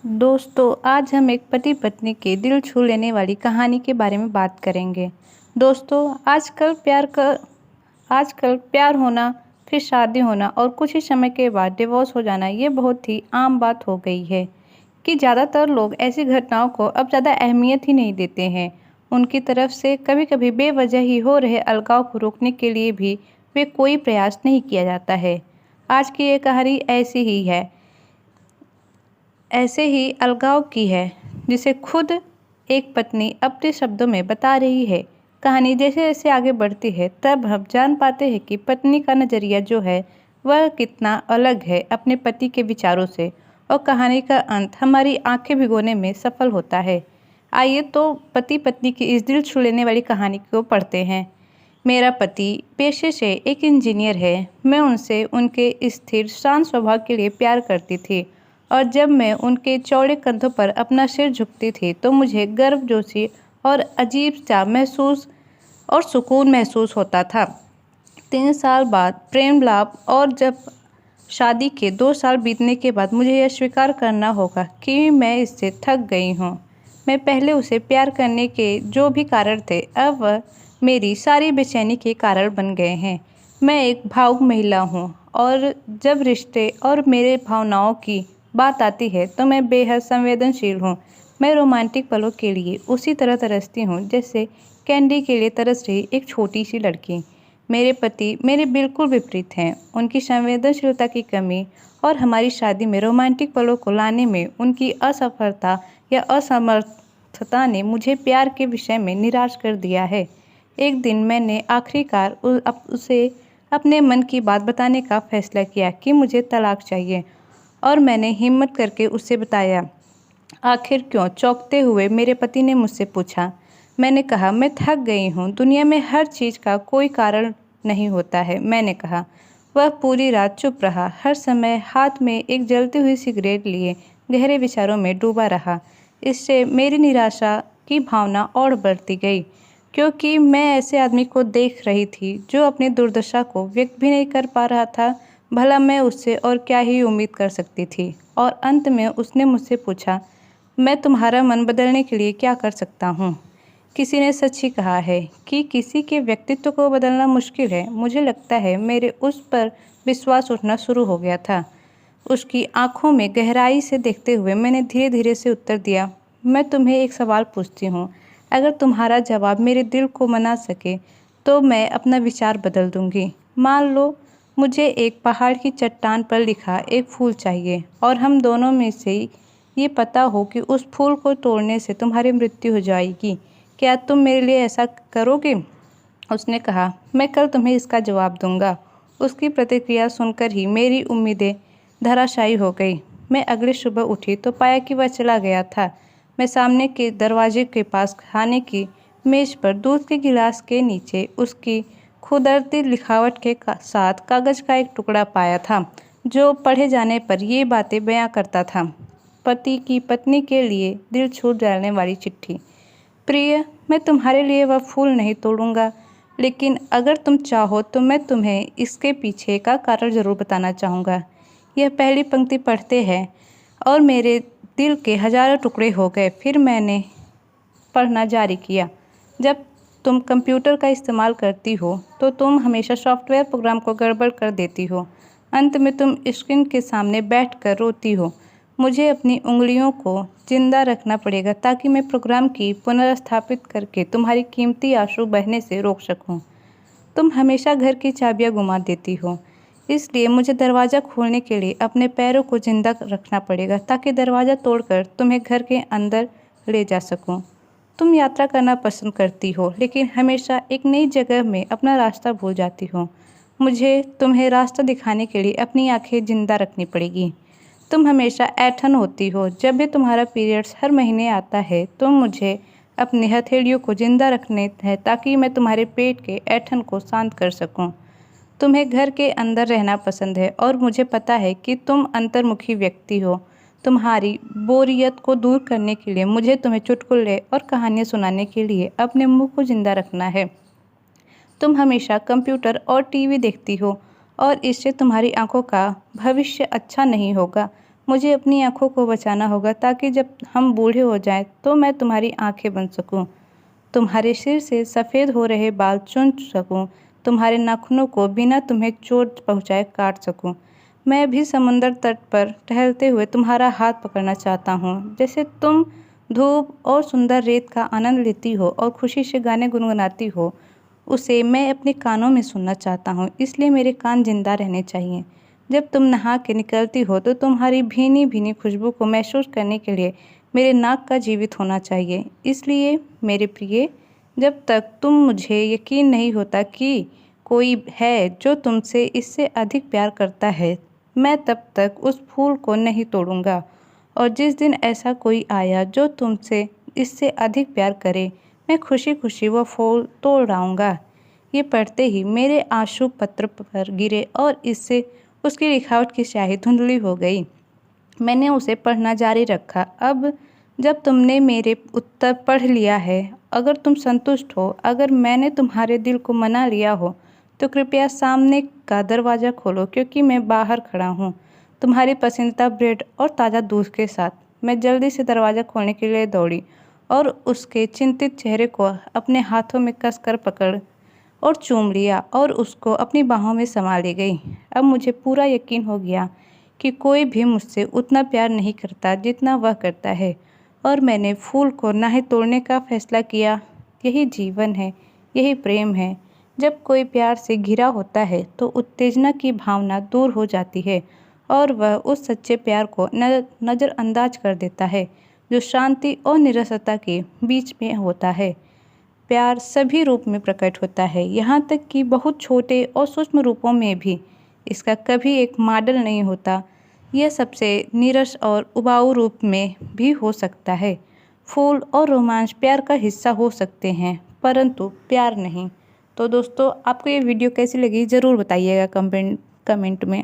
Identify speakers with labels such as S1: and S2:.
S1: दोस्तों, आज हम एक पति पत्नी के दिल छू लेने वाली कहानी के बारे में बात करेंगे। दोस्तों, आजकल प्यार होना, फिर शादी होना और कुछ ही समय के बाद डिवोर्स हो जाना ये बहुत ही आम बात हो गई है कि ज़्यादातर लोग ऐसी घटनाओं को अब ज़्यादा अहमियत ही नहीं देते हैं। उनकी तरफ से कभी-कभी बेवजह ही हो रहे अलगाव को रोकने के लिए भी वे कोई प्रयास नहीं किया जाता है। आज की ये कहानी ऐसे ही अलगाव की है, जिसे खुद एक पत्नी अपने शब्दों में बता रही है। कहानी जैसे-जैसे आगे बढ़ती है, तब हम जान पाते हैं कि पत्नी का नज़रिया जो है, वह कितना अलग है अपने पति के विचारों से, और कहानी का अंत हमारी आंखें भिगोने में सफल होता है। आइए तो पति पत्नी की इस दिल छू लेने वाली कहानी को पढ़ते हैं। मेरा पति पेशे से एक इंजीनियर है। मैं उनसे उनके स्थिर शांत स्वभाव के लिए प्यार करती थी, और जब मैं उनके चौड़े कंधों पर अपना सिर झुकती थी तो मुझे गर्मजोशी और अजीब सा महसूस और सुकून महसूस होता था। 3 साल बाद प्रेम लाभ और जब शादी के 2 साल बीतने के बाद मुझे यह स्वीकार करना होगा कि मैं इससे थक गई हूँ। मैं पहले उसे प्यार करने के जो भी कारण थे, अब वह मेरी सारी बेचैनी के कारण बन गए हैं। मैं एक भावुक महिला हूँ, और जब रिश्ते और मेरे भावनाओं की बात आती है तो मैं बेहद संवेदनशील हूँ। मैं रोमांटिक पलों के लिए उसी तरह तरसती हूँ जैसे कैंडी के लिए तरस रही एक छोटी सी लड़की। मेरे पति मेरे बिल्कुल विपरीत हैं। उनकी संवेदनशीलता की कमी और हमारी शादी में रोमांटिक पलों को लाने में उनकी असफलता या असमर्थता ने मुझे प्यार के विषय में निराश कर दिया है। एक दिन मैंने आखिरकार उसे अपने मन की बात बताने का फैसला किया कि मुझे तलाक चाहिए, और मैंने हिम्मत करके उससे बताया। आखिर क्यों? चौंकते हुए मेरे पति ने मुझसे पूछा। मैंने कहा, मैं थक गई हूँ। दुनिया में हर चीज़ का कोई कारण नहीं होता है, मैंने कहा। वह पूरी रात चुप रहा, हर समय हाथ में एक जलती हुई सिगरेट लिए गहरे विचारों में डूबा रहा। इससे मेरी निराशा की भावना और बढ़ती गई, क्योंकि मैं ऐसे आदमी को देख रही थी जो अपनी दुर्दशा को व्यक्त भी नहीं कर पा रहा था। भला मैं उससे और क्या ही उम्मीद कर सकती थी। और अंत में उसने मुझसे पूछा, मैं तुम्हारा मन बदलने के लिए क्या कर सकता हूँ? किसी ने सच ही कहा है कि किसी के व्यक्तित्व को बदलना मुश्किल है। मुझे लगता है मेरे उस पर विश्वास उठना शुरू हो गया था। उसकी आंखों में गहराई से देखते हुए मैंने धीरे धीरे से उत्तर दिया, मैं तुम्हें एक सवाल पूछती हूँ। अगर तुम्हारा जवाब मेरे दिल को मना सके तो मैं अपना विचार बदल दूँगी। मान लो मुझे एक पहाड़ की चट्टान पर लिखा एक फूल चाहिए, और हम दोनों में से ये पता हो कि उस फूल को तोड़ने से तुम्हारी मृत्यु हो जाएगी। क्या तुम मेरे लिए ऐसा करोगे? उसने कहा, मैं कल तुम्हें इसका जवाब दूंगा। उसकी प्रतिक्रिया सुनकर ही मेरी उम्मीदें धराशायी हो गई। मैं अगली सुबह उठी तो पाया कि वह चला गया था। मैं सामने के दरवाजे के पास खाने की मेज पर दूध के गिलास के नीचे उसकी खुदरती लिखावट के साथ कागज का एक टुकड़ा पाया था, जो पढ़े जाने पर ये बातें बयां करता था। पति की पत्नी के लिए दिल छू डालने वाली चिट्ठी। प्रिय, मैं तुम्हारे लिए वह फूल नहीं तोड़ूंगा, लेकिन अगर तुम चाहो तो मैं तुम्हें इसके पीछे का कारण ज़रूर बताना चाहूँगा। यह पहली पंक्ति पढ़ते हैं और मेरे दिल के हजारों टुकड़े हो गए। फिर मैंने पढ़ना जारी किया। जब तुम कंप्यूटर का इस्तेमाल करती हो तो तुम हमेशा सॉफ्टवेयर प्रोग्राम को गड़बड़ कर देती हो। अंत में तुम स्क्रीन के सामने बैठकर रोती हो। मुझे अपनी उंगलियों को जिंदा रखना पड़ेगा ताकि मैं प्रोग्राम की पुनर्स्थापित करके तुम्हारी कीमती आंसू बहने से रोक सकूं। तुम हमेशा घर की चाबियां गुमा देती हो, इसलिए मुझे दरवाज़ा खोलने के लिए अपने पैरों को जिंदा रखना पड़ेगा ताकि दरवाज़ा तोड़कर तुम्हें घर के अंदर ले जा सकूं। तुम यात्रा करना पसंद करती हो, लेकिन हमेशा एक नई जगह में अपना रास्ता भूल जाती हो। मुझे तुम्हें रास्ता दिखाने के लिए अपनी आंखें जिंदा रखनी पड़ेगी। तुम हमेशा ऐंठन होती हो। जब भी तुम्हारा पीरियड्स हर महीने आता है तो मुझे अपनी हथेलियों को जिंदा रखने हैं ताकि मैं तुम्हारे पेट के ऐंठन को शांत कर सकूं। तुम्हें घर के अंदर रहना पसंद है, और मुझे पता है कि तुम अंतर्मुखी व्यक्ति हो। तुम्हारी बोरियत को दूर करने के लिए मुझे तुम्हें चुटकुले और कहानियाँ सुनाने के लिए अपने मुंह को जिंदा रखना है। तुम हमेशा कंप्यूटर और टीवी देखती हो, और इससे तुम्हारी आंखों का भविष्य अच्छा नहीं होगा। मुझे अपनी आँखों को बचाना होगा ताकि जब हम बूढ़े हो जाएं तो मैं तुम्हारी आँखें बन सकूं, तुम्हारे सिर से सफ़ेद हो रहे बाल चुन सकूं, तुम्हारे नाखूनों को बिना तुम्हें चोट पहुँचाए काट सकूं। मैं भी समुंदर तट पर टहलते हुए तुम्हारा हाथ पकड़ना चाहता हूँ, जैसे तुम धूप और सुंदर रेत का आनंद लेती हो और खुशी से गाने गुनगुनाती हो, उसे मैं अपने कानों में सुनना चाहता हूँ, इसलिए मेरे कान जिंदा रहने चाहिए। जब तुम नहा के निकलती हो तो तुम्हारी भीनी भीनी खुशबू को महसूस करने के लिए मेरे नाक का जीवित होना चाहिए। इसलिए मेरे प्रिय, जब तक मुझे यकीन नहीं होता कि कोई है जो तुमसे इससे अधिक प्यार करता है, मैं तब तक उस फूल को नहीं तोड़ूंगा। और जिस दिन ऐसा कोई आया जो तुमसे इससे अधिक प्यार करे, मैं खुशी खुशी वह फूल तोड़ लाऊंगा। ये पढ़ते ही मेरे आंसू पत्र पर गिरे और इससे उसकी लिखावट की स्याही धुंधली हो गई। मैंने उसे पढ़ना जारी रखा। अब जब तुमने मेरे उत्तर पढ़ लिया है, अगर तुम संतुष्ट हो, अगर मैंने तुम्हारे दिल को मना लिया हो, तो कृपया सामने का दरवाज़ा खोलो, क्योंकि मैं बाहर खड़ा हूँ तुम्हारी पसंदीदा ब्रेड और ताज़ा दूध के साथ। मैं जल्दी से दरवाज़ा खोलने के लिए दौड़ी और उसके चिंतित चेहरे को अपने हाथों में कसकर पकड़ और चूम लिया और उसको अपनी बाहों में समा ले गई। अब मुझे पूरा यकीन हो गया कि कोई भी मुझसे उतना प्यार नहीं करता जितना वह करता है, और मैंने फूल को ना ही तोड़ने का फैसला किया। यही जीवन है, यही प्रेम है। जब कोई प्यार से घिरा होता है तो उत्तेजना की भावना दूर हो जाती है और वह उस सच्चे प्यार को नज़रअंदाज कर देता है जो शांति और निरसता के बीच में होता है। प्यार सभी रूप में प्रकट होता है, यहाँ तक कि बहुत छोटे और सूक्ष्म रूपों में भी। इसका कभी एक मॉडल नहीं होता। यह सबसे नीरस और उबाऊ रूप में भी हो सकता है। फूल और रोमांच प्यार का हिस्सा हो सकते हैं, परंतु प्यार नहीं। तो दोस्तों, आपको ये वीडियो कैसी लगी ज़रूर बताइएगा कमेंट में।